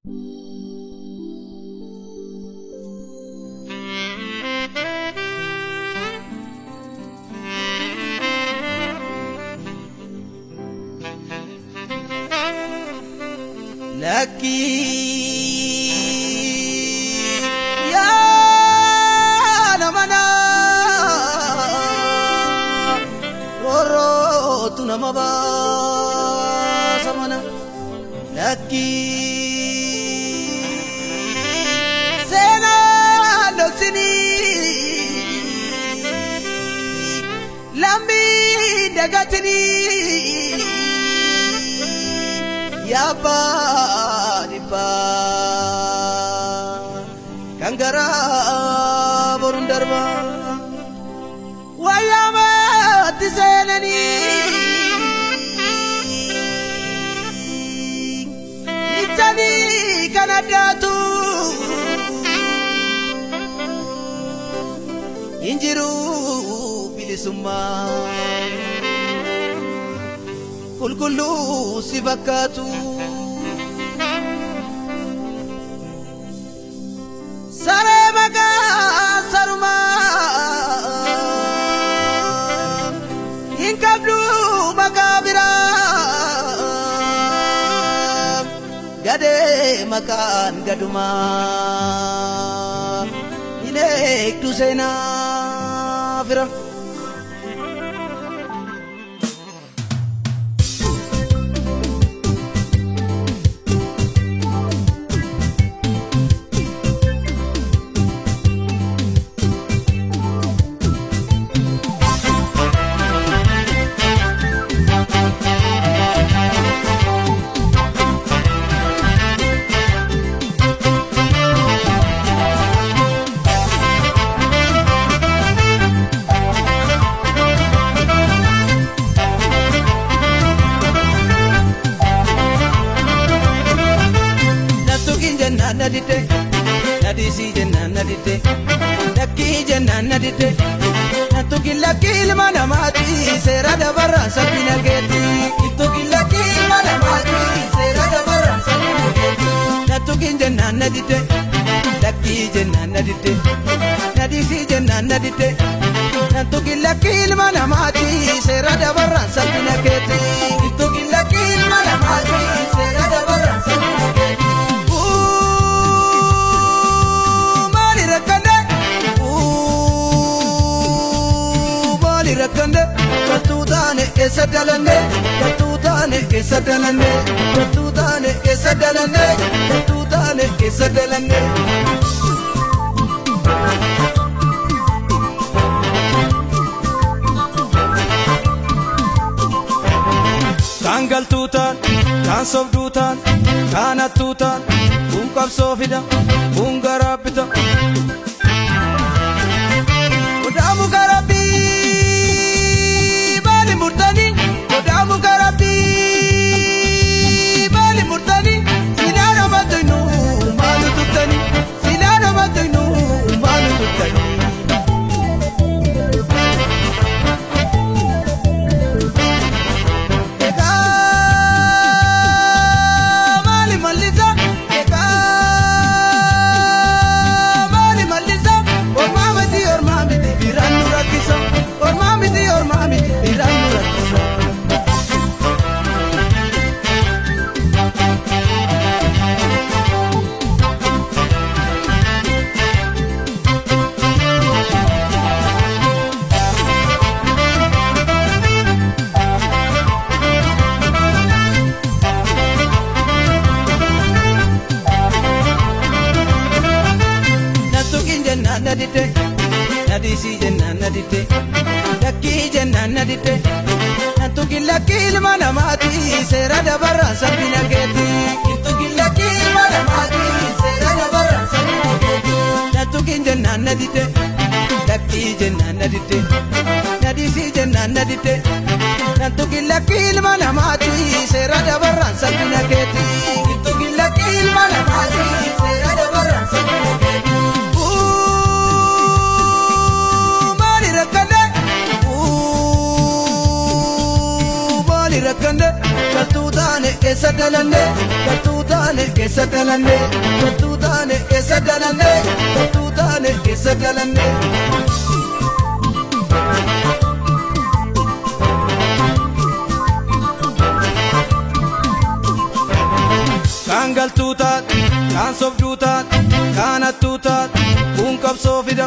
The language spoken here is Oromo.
Lucky ya namana roro tunamaba samana Lucky sena doksini lambi dagatini ya dipa kangara borundarba wayama tisenani itani kanadatu injiru bilisumma kullu sibakatu sare baga saruma inkablu makabira gade makan gaduma inek tu sena fira nadite nadisi jenna nadite dakki jenna nadite natukilla kilmana mati sera dabara sabina geti itukilla kilmana mati sera dabara sabina geti natukin jenna nadite dakki jenna nadite nadisi jenna nadite natukilla kilmana mati sera dabara sabina geti itukilla kilmana mati sera dabara sabina geti rakande katutane esadalane katutane esadalane katutane esadalane katutane esadalane kangal tutan kan sobdutan kana tutan ungkap sofida ungarapita udamu garapi murtani udamu garapi bali murtani silana matinu malu tutani silana matinu malu tutani eka mali malisa eka mali malisa or mamati biranu rakisa or mamati biranu nadite nadisi jenna nadite dakki jenna nadite natukilla kilmana mati sera dabara sabina geti itukilla kilmana mati sera dabara sabina geti natukin jenna nadite dakki jenna nadite nadisi jenna nadite natukilla kilmana mati sera dabara sabina geti itukilla kilmana mati sera dabara sabina geti rakande katutane esadalane taane keessa dhalanne toltuu taane keessa dhalanne toltuu taane keessa dhalanne. Kan galtuu taate kan sobduu taate kan hattuu taate kun qabsoo fida